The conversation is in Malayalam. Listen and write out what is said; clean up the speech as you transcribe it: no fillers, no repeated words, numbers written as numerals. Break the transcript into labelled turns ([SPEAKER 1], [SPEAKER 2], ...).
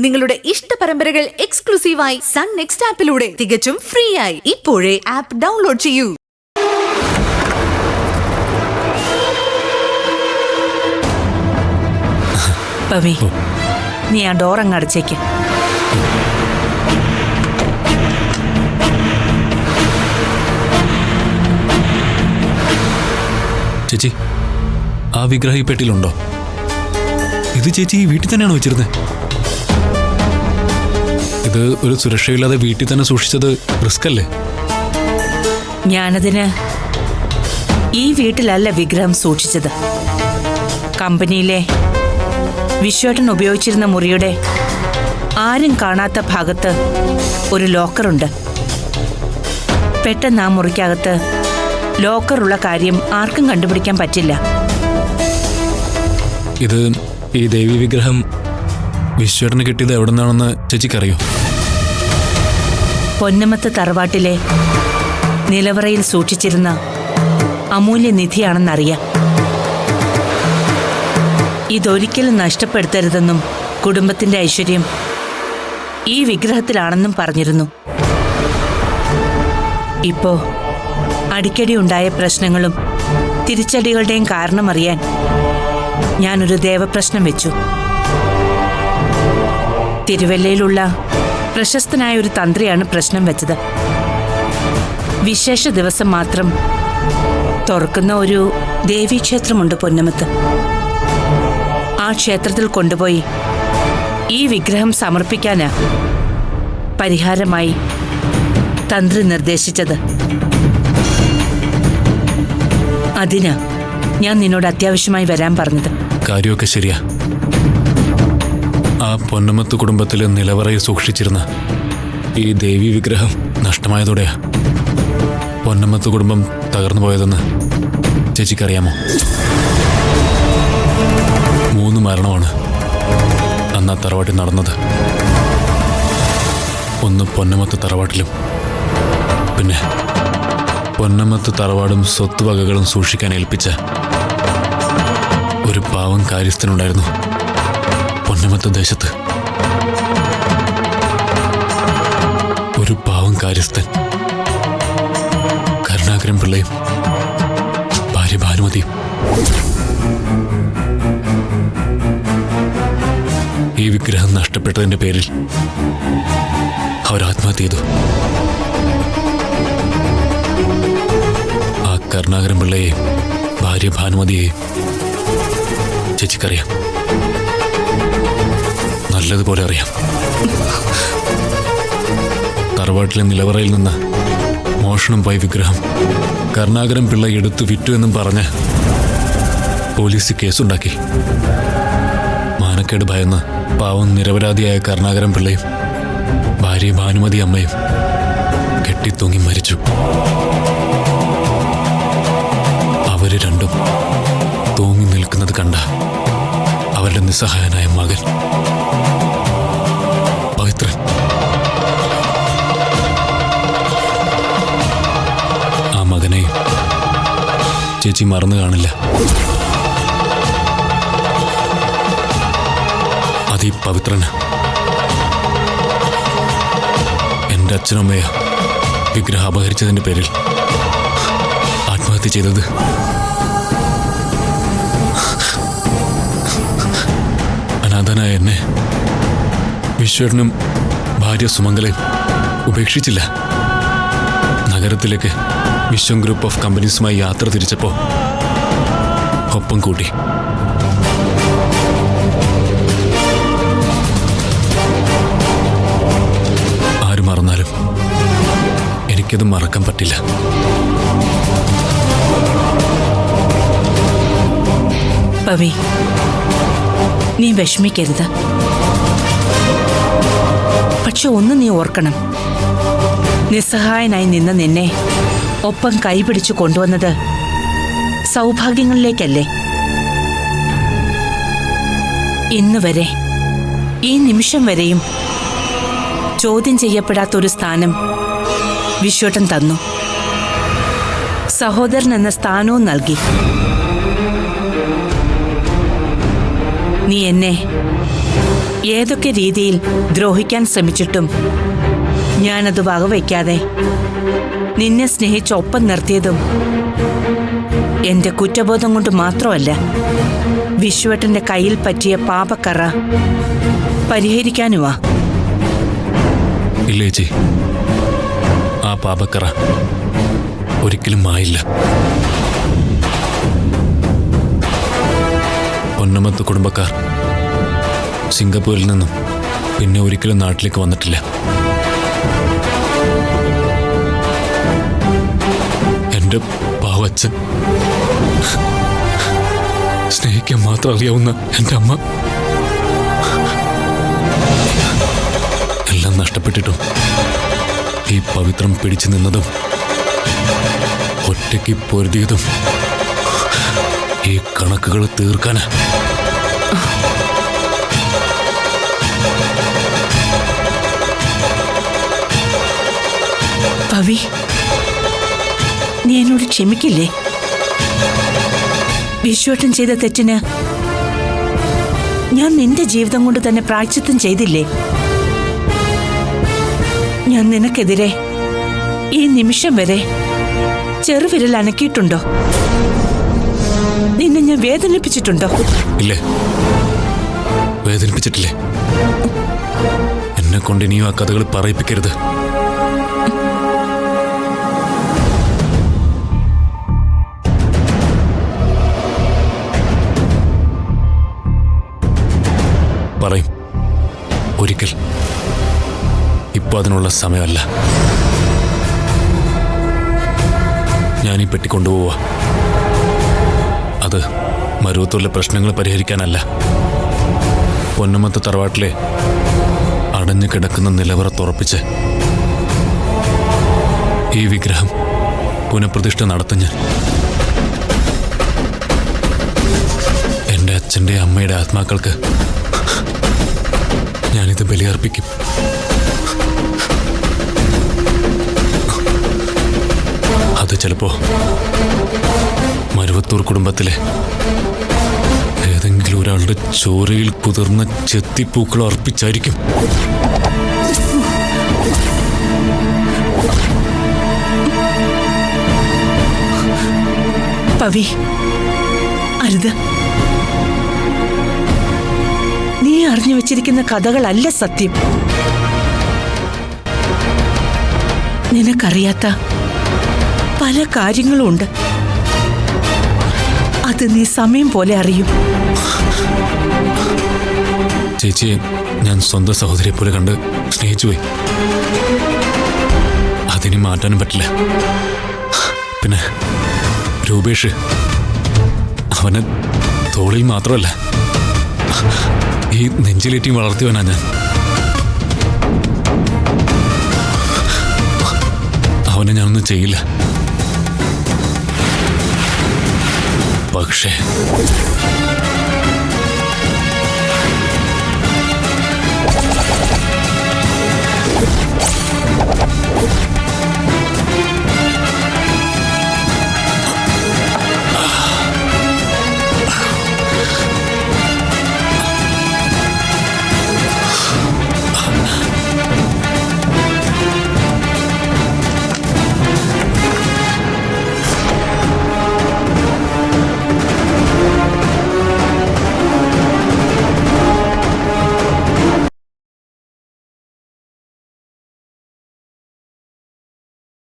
[SPEAKER 1] നിങ്ങളുടെ ഇഷ്ട പരമ്പരകൾ എക്സ്ക്ലൂസീവായി സൺ നെക്സ്റ്റ് ആപ്പിലൂടെ തികച്ചും ഫ്രീ ആയി ഇപ്പോഴേ ആപ്പ് ഡൗൺലോഡ് ചെയ്യൂ.
[SPEAKER 2] പവി, നീ ആ ഡോർ അങ്ങ് അടച്ചേക്ക്.
[SPEAKER 3] ചേച്ചി, ആ വിഗ്രഹം ഈ പെട്ടിയിലുണ്ടോ? ഇത് ചേച്ചി ഈ വീട്ടിൽ തന്നെയാണോ വെച്ചിരുന്നത്? ഇത് ഒരു സുരക്ഷയില്ലാതെ വീട്ടിൽ തന്നെ സൂക്ഷിച്ചത് റിസ്ക് അല്ലേ?
[SPEAKER 2] ഞാനതിന് ഈ വീട്ടിലല്ല വിഗ്രഹം സൂക്ഷിച്ചത്. കമ്പനിയിലെ വിശ്വേട്ടൻ ഉപയോഗിച്ചിരുന്ന മുറിയുടെ ആരും കാണാത്ത ഭാഗത്ത് ഒരു ലോക്കറുണ്ട്. പെട്ടെന്ന് ആ മുറിക്കകത്ത് ലോക്കറുള്ള കാര്യം ആർക്കും കണ്ടുപിടിക്കാൻ പറ്റില്ല.
[SPEAKER 3] ഇത് ഈ ദേവി വിഗ്രഹം വിശ്വേട്ടന് കിട്ടിയത് എവിടെ നിന്നാണെന്ന് ചേച്ചിക്കറിയോ?
[SPEAKER 2] പൊന്നമത്ത് തറവാട്ടിലെ നിലവറയിൽ സൂക്ഷിച്ചിരുന്ന അമൂല്യനിധിയാണെന്നറിയാം. ഇതൊരിക്കലും നഷ്ടപ്പെടുത്തരുതെന്നും കുടുംബത്തിന്റെ ഐശ്വര്യം ഈ വിഗ്രഹത്തിലാണെന്നും പറഞ്ഞിരുന്നു. ഇപ്പോ അടിക്കടി ഉണ്ടായ പ്രശ്നങ്ങളും തിരിച്ചടികളുടെയും കാരണമറിയാൻ ഞാനൊരു ദേവപ്രശ്നം വെച്ചു. തിരുവല്ലയിലുള്ള പ്രശസ്തനായ ഒരു തന്ത്രിയാണ് പ്രശ്നം വെച്ചത്. വിശേഷ ദിവസം മാത്രം തുറക്കുന്ന ഒരു ദേവീക്ഷേത്രമുണ്ട് പൊന്നമത്ത്. ആ ക്ഷേത്രത്തിൽ കൊണ്ടുപോയി ഈ വിഗ്രഹം സമർപ്പിക്കാനാ പരിഹാരമായി തന്ത്രി നിർദ്ദേശിച്ചത്. അതിനാ ഞാൻ നിന്നോട് അത്യാവശ്യമായി വരാൻ പറഞ്ഞത്.
[SPEAKER 3] കാര്യമൊക്കെ ശരിയാ. ആ പൊന്നമത്ത് കുടുംബത്തിലെ നിലവറയിൽ സൂക്ഷിച്ചിരുന്ന ഈ ദേവി വിഗ്രഹം നഷ്ടമായതോടെയാ പൊന്നമത്ത് കുടുംബം തകർന്നു പോയതെന്ന് ചേച്ചിക്കറിയാമോ? 3 മരണമാണ് അന്ന് ആ തറവാട്ടിൽ നടന്നത്. ഒന്ന് പൊന്നമത്ത് തറവാട്ടിലും, പിന്നെ പൊന്നമത്ത് തറവാടും സ്വത്തുവകകളും സൂക്ഷിക്കാൻ ഏൽപ്പിച്ച ഒരു പാവം കാര്യസ്ഥനുണ്ടായിരുന്നു പൊന്നമത്ത് ദേശത്ത്. ഒരു പാവം കാര്യസ്ഥൻ, കരുണാകരൻ പിള്ളയും ഭാര്യ ഭാനുമതിയും. ഈ വിഗ്രഹം നഷ്ടപ്പെട്ടതിന്റെ പേരിൽ അവർ ആത്മഹത്യ ചെയ്തു. ആ കരുണാകരൻ പിള്ളയെയും ഭാര്യ ഭാനുമതിയെയും ചേച്ചിക്കറിയാം, നല്ലതുപോലെ അറിയാം. തറവാട്ടിലെ നിലവറയിൽ നിന്ന് മോഷണം പോയ വിഗ്രഹം കരുണാകരൻ പിള്ള എടുത്തു വിറ്റു എന്നും പറഞ്ഞ് പോലീസ് കേസുണ്ടാക്കി. മാനക്കേട് ഭയന്ന് പാവം നിരപരാധിയായ കരുണാകരൻ പിള്ളയും ഭാര്യ ഭാനുമതി അമ്മയും കെട്ടിത്തൂങ്ങി മരിച്ചു. അവര് രണ്ടും തൂങ്ങി നിൽക്കുന്നത് കണ്ട അവരുടെ നിസ്സഹായനായ മകൻ പവിത്രൻ, ആ മകനെയും ചേച്ചി മറന്നു കാണില്ല. അതീ പവിത്രന് എൻ്റെ അച്ഛനമ്മയെ വിഗ്രഹം അപഹരിച്ചതിൻ്റെ പേരിൽ ആത്മഹത്യ ചെയ്തത്. അനാഥനായ എന്നെ വിശ്വേട്ടനും ഭാര്യ സുമംഗലയും ഉപേക്ഷിച്ചില്ല. നഗരത്തിലേക്ക് വിശ്വം ഗ്രൂപ്പ് ഓഫ് കമ്പനീസുമായി യാത്ര തിരിച്ചപ്പോൾ ഒപ്പം കൂട്ടി. ആര് മറന്നാലും എനിക്കത് മറക്കാൻ പറ്റില്ല.
[SPEAKER 2] പവി, നീ വിഷമിക്കരുത്. പക്ഷെ ഒന്ന് നീ ഓർക്കണം, നിസ്സഹായനായി നിന്ന നിന്നെ ഒപ്പം കൈപിടിച്ചു കൊണ്ടുവന്നത് സൗഭാഗ്യങ്ങളിലേക്കല്ലേ? ഇന്ന് വരെ, ഈ നിമിഷം വരെയും ചോദ്യം ചെയ്യപ്പെടാത്തൊരു സ്ഥാനം വിശ്വേട്ടൻ തന്നു. സഹോദരൻ എന്ന സ്ഥാനവും നൽകി. നീ എന്നെ ഏതൊക്കെ രീതിയിൽ ദ്രോഹിക്കാൻ ശ്രമിച്ചിട്ടും ഞാനത് വകവയ്ക്കാതെ നിന്നെ സ്നേഹിച്ച് ഒപ്പം നിർത്തിയതും എന്റെ കുറ്റബോധം കൊണ്ട് മാത്രമല്ല, വിശ്വട്ടന്റെ കയ്യിൽ പറ്റിയ പാപക്കറ പരിഹരിക്കാനുമാ.
[SPEAKER 3] ഇല്ല ചേച്ചി, ആ പാപക്കറ ഒരിക്കലും ആയില്ല. പൊന്നമത്ത് കുടുംബക്കാർ സിംഗപ്പൂരിൽ നിന്നും പിന്നെ ഒരിക്കലും നാട്ടിലേക്ക് വന്നിട്ടില്ല. എന്റെ പാവച്ചൻ, സ്നേഹിക്കാൻ മാത്രം അറിയാവുന്ന എന്റെ അമ്മ, എല്ലാം നഷ്ടപ്പെട്ടിട്ടും ഈ പവിത്രം പിടിച്ചു നിന്നതും ഒറ്റയ്ക്ക് പൊരുതിയതും ഈ കണക്കുകൾ തീർക്കാനാ.
[SPEAKER 2] പവി, നീ എന്നോട് ക്ഷമിക്കില്ലേ? വിശ്വട്ടൻ ചെയ്ത തെറ്റിന് ഞാൻ നിന്റെ ജീവിതം കൊണ്ട് തന്നെ പ്രായശ്ചിത്തം ചെയ്തില്ലേ? ഞാൻ നിനക്കെതിരെ ഈ നിമിഷം വരെ ചെറുവിരൽ അനക്കിയിട്ടുണ്ടോ? നിന്നെ ഞാൻ വേദനിപ്പിച്ചിട്ടുണ്ടോ?
[SPEAKER 3] ഇല്ലേ, വേദനിപ്പിച്ചിട്ടില്ലേ? എന്നെ കൊണ്ട് ഇനിയും ആ കഥകൾ പറയിപ്പിക്കരുത്. പറയും ഒരിക്കൽ. ഇപ്പൊ അതിനുള്ള സമയമല്ല. ഞാനീ പെട്ടി കൊണ്ടുപോവാ. അത് മരുവത്തൂരിലെ പ്രശ്നങ്ങൾ പരിഹരിക്കാനല്ല, പൊന്നമത്ത് തറവാട്ടിലെ അടഞ്ഞു കിടക്കുന്ന നിലവറ തുറപ്പിച്ച് ഈ വിഗ്രഹം പുനഃപ്രതിഷ്ഠ നടത്തും. എൻ്റെ അച്ഛൻ്റെ അമ്മയുടെ ആത്മാക്കൾക്ക് ഞാനിത് ബലിയർപ്പിക്കും. അത് ചിലപ്പോ മരുവത്തൂർ കുടുംബത്തിലെ ഏതെങ്കിലും ഒരാളുടെ ചോരയിൽ കുതിർന്ന ചെത്തിപ്പൂക്കൾ അർപ്പിച്ചായിരിക്കും.
[SPEAKER 2] പവി, അരുത്. നീ അറിഞ്ഞു വെച്ചിരിക്കുന്ന കഥകളല്ല സത്യം. നിനക്കറിയാത്ത പല കാര്യങ്ങളും ഉണ്ട്. അത് നീ സമയം പോലെ അറിയും.
[SPEAKER 3] ചേച്ചിയെ ഞാൻ സ്വന്തം സഹോദരിയെ പോലെ കണ്ട് സ്നേഹിച്ചുപോയി. അതിനി മാറ്റാനും പറ്റില്ല. പിന്നെ രൂപേഷ്, അവനെ തോളിൽ മാത്രമല്ല ഈ നെഞ്ചിലേറ്റിയും വളർത്തിയവനാ ഞാൻ. അവനെ ഞാനൊന്നും ചെയ്യില്ല. പക്ഷേ